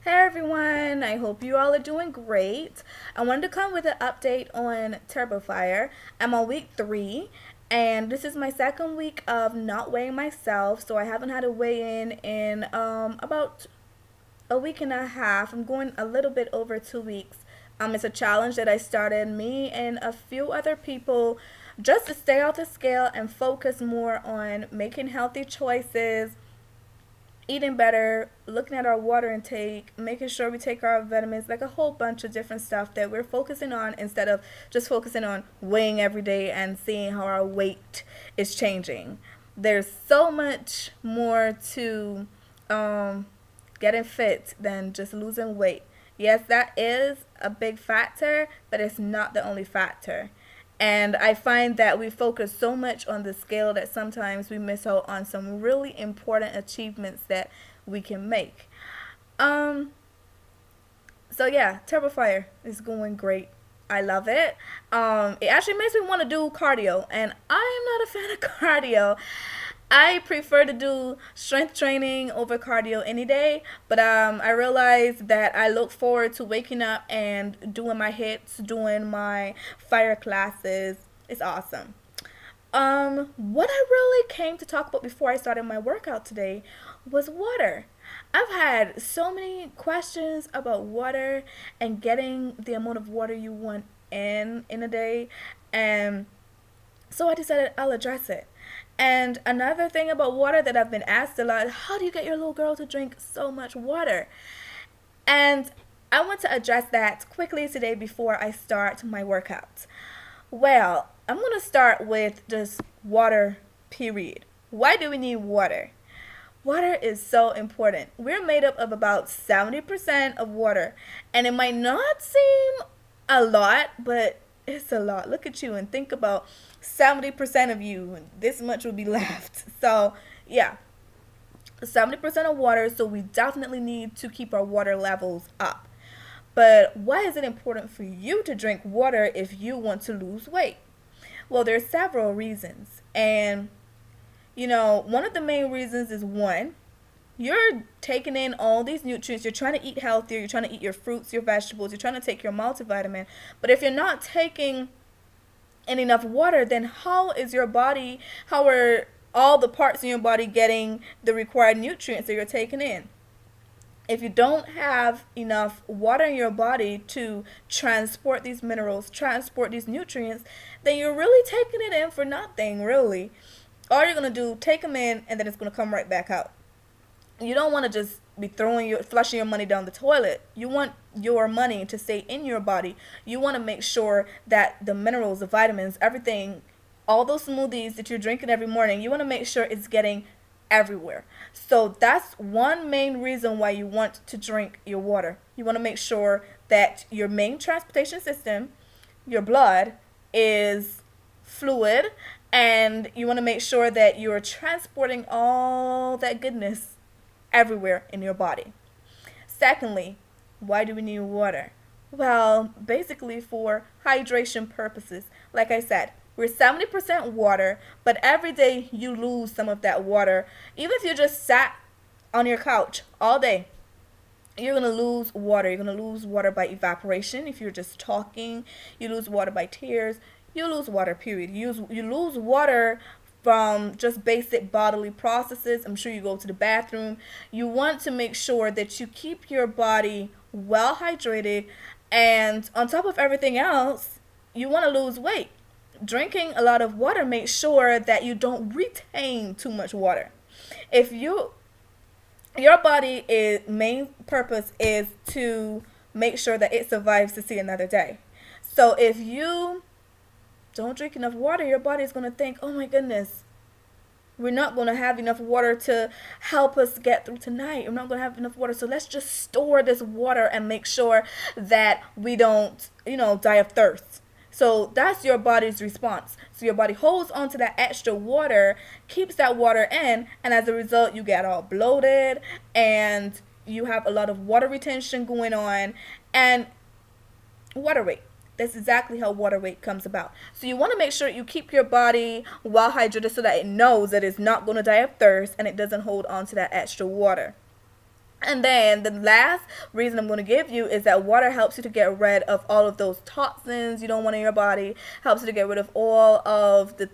Hey everyone, I hope you all are doing great. I wanted to come with an update on TurboFire. I'm on week 3, and this is my second week of not weighing myself, so I haven't had to weigh in about a week and a half. I'm going a little bit over 2 weeks. It's a challenge that I started, me and a few other people, just to stay off the scale and focus more on making healthy choices, eating better, looking at our water intake, making sure we take our vitamins, like a whole bunch of different stuff that we're focusing on instead of just focusing on weighing every day and seeing how our weight is changing. There's so much more to getting fit than just losing weight. Yes, that is a big factor, but it's not the only factor. And I find that we focus so much on the scale that sometimes we miss out on some really important achievements that we can make. Um, so yeah, TurboFire is going great. I love it. It actually makes me want to do cardio, and I am not a fan of cardio. I prefer to do strength training over cardio any day, but I realize that I look forward to waking up and doing my hits, doing my fire classes. It's awesome. What I really came to talk about before I started my workout today was water. I've had so many questions about water and getting the amount of water you want in a day, and so I decided I'll address it. And another thing about water that I've been asked a lot: how do you get your little girl to drink so much water? And I want to address that quickly today before I start my workout. Well, I'm going to start with just water, period. Why do we need water? Water is so important. We're made up of about 70% of water, and it might not seem a lot, but it's a lot. Look at you and think about 70% of you, and this much will be left. So, yeah, 70% of water, so we definitely need to keep our water levels up. But why is it important for you to drink water if you want to lose weight? Well, there's several reasons. And, one of the main reasons is, one, you're taking in all these nutrients. You're trying to eat healthier. You're trying to eat your fruits, your vegetables. You're trying to take your multivitamin. But if you're not taking in enough water, then how are all the parts in your body getting the required nutrients that you're taking in? If you don't have enough water in your body to transport these minerals, transport these nutrients, then you're really taking it in for nothing, really. All you're going to do, take them in, and then it's going to come right back out. You don't want to just be flushing your money down the toilet. You want your money to stay in your body. You want to make sure that the minerals, the vitamins, everything, all those smoothies that you're drinking every morning, you want to make sure it's getting everywhere. So that's one main reason why you want to drink your water. You want to make sure that your main transportation system, your blood, is fluid, and you want to make sure that you're transporting all that goodness everywhere in your body. Secondly, why do we need water? Well, basically for hydration purposes. Like I said, we're 70% water, but every day you lose some of that water. Even if you just sat on your couch all day, you're going to lose water. You're going to lose water by evaporation. If you're just talking, you lose water by tears. You lose water, period. You lose water from just basic bodily processes. I'm sure you go to the bathroom. You want to make sure that you keep your body well hydrated, and on top of everything else, you want to lose weight. Drinking a lot of water makes sure that you don't retain too much water. If your body is main purpose is to make sure that it survives to see another day. So if you don't drink enough water, your body is going to think, oh my goodness, we're not going to have enough water to help us get through tonight. We're not going to have enough water, so let's just store this water and make sure that we don't, die of thirst. So that's your body's response. So your body holds on to that extra water, keeps that water in, and as a result, you get all bloated and you have a lot of water retention going on and water weight. That's exactly how water weight comes about. So you want to make sure you keep your body well hydrated so that it knows that it's not going to die of thirst and it doesn't hold on to that extra water. And then the last reason I'm going to give you is that water helps you to get rid of all of those toxins you don't want in your body, helps you to get rid of all of the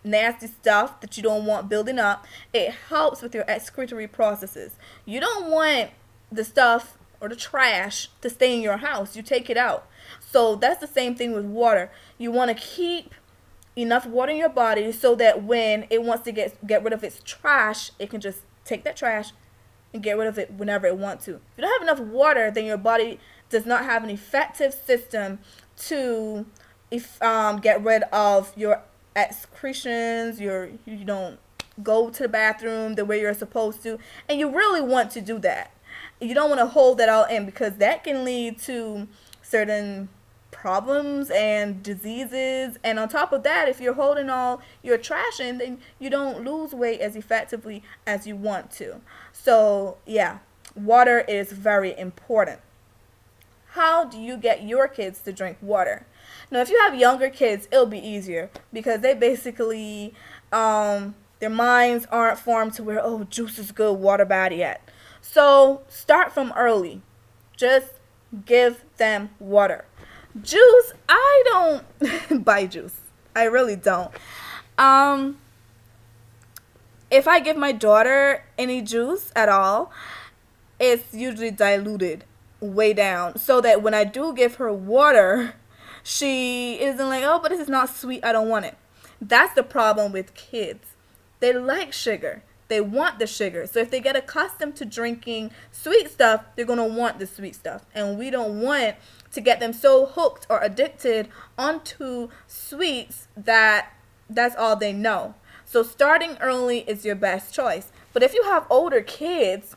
nasty stuff that you don't want building up. It helps with your excretory processes. You don't want the stuff or the trash to stay in your house. You take it out. So that's the same thing with water. You want to keep enough water in your body so that when it wants to get rid of its trash, it can just take that trash and get rid of it whenever it wants to. If you don't have enough water, then your body does not have an effective system to get rid of your excretions. You don't go to the bathroom the way you're supposed to, and you really want to do that. You don't want to hold that all in, because that can lead to certain problems and diseases. And on top of that, if you're holding all your trash in, then you don't lose weight as effectively as you want to. So yeah, water is very important. How do you get your kids to drink water? Now, if you have younger kids, it'll be easier, because they basically their minds aren't formed to where, oh, juice is good, water bad yet. So start from early. Just give them water. Juice, I don't buy juice. I really don't. If I give my daughter any juice at all, it's usually diluted way down, so that when I do give her water, she isn't like, oh, but this is not sweet, I don't want it. That's the problem with kids. They like sugar. They want the sugar. So if they get accustomed to drinking sweet stuff, they're going to want the sweet stuff. And we don't want to get them so hooked or addicted onto sweets that that's all they know. So starting early is your best choice. But if you have older kids,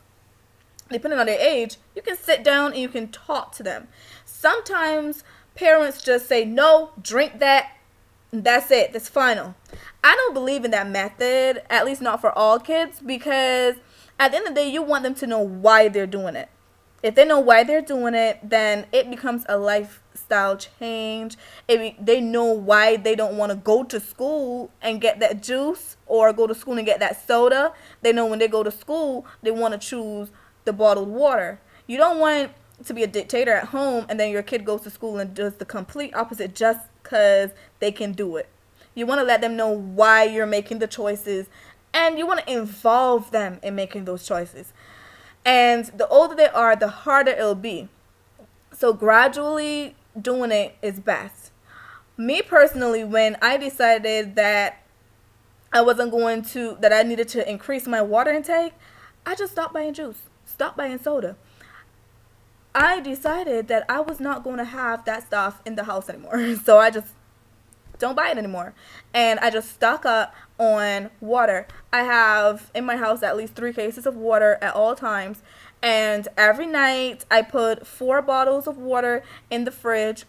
depending on their age, you can sit down and you can talk to them. Sometimes parents just say, no, drink that, and that's it, that's final. I don't believe in that method, at least not for all kids, because at the end of the day, you want them to know why they're doing it. If they know why they're doing it, then it becomes a lifestyle change. They know why they don't want to go to school and get that juice, or go to school and get that soda. They know when they go to school, they want to choose the bottled water. You don't want to be a dictator at home and then your kid goes to school and does the complete opposite just because they can do it. You want to let them know why you're making the choices, and you want to involve them in making those choices. And the older they are, the harder it'll be. So gradually doing it is best. Me personally, when I decided that that I needed to increase my water intake, I just stopped buying juice, stopped buying soda. I decided that I was not going to have that stuff in the house anymore. So I just don't buy it anymore. And I just stock up on water. I have in my house at least 3 cases of water at all times. And every night I put 4 bottles of water in the fridge.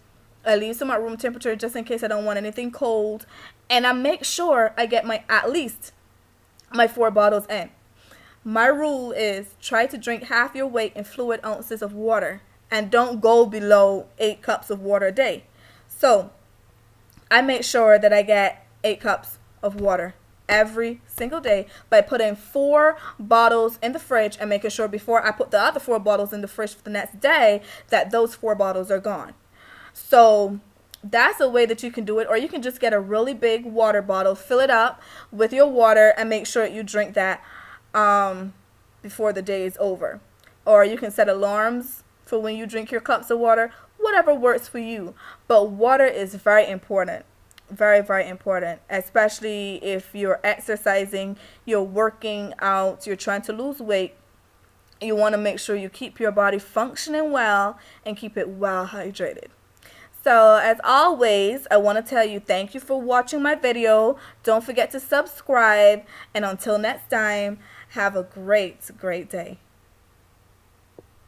I leave some at room temperature just in case I don't want anything cold. And I make sure I get at least my 4 bottles in. My rule is try to drink half your weight in fluid ounces of water, and don't go below 8 cups of water a day. So I make sure that I get 8 cups of water every single day by putting 4 bottles in the fridge and making sure before I put the other 4 bottles in the fridge for the next day that those 4 bottles are gone. So that's a way that you can do it. Or you can just get a really big water bottle, fill it up with your water, and make sure you drink that before the day is over. Or you can set alarms for when you drink your cups of water, whatever works for you. But water is very important, very, very important, especially if you're exercising, you're working out, you're trying to lose weight. You want to make sure you keep your body functioning well and keep it well hydrated. So as always, I want to tell you thank you for watching my video. Don't forget to subscribe, and until next time, have a great, great day.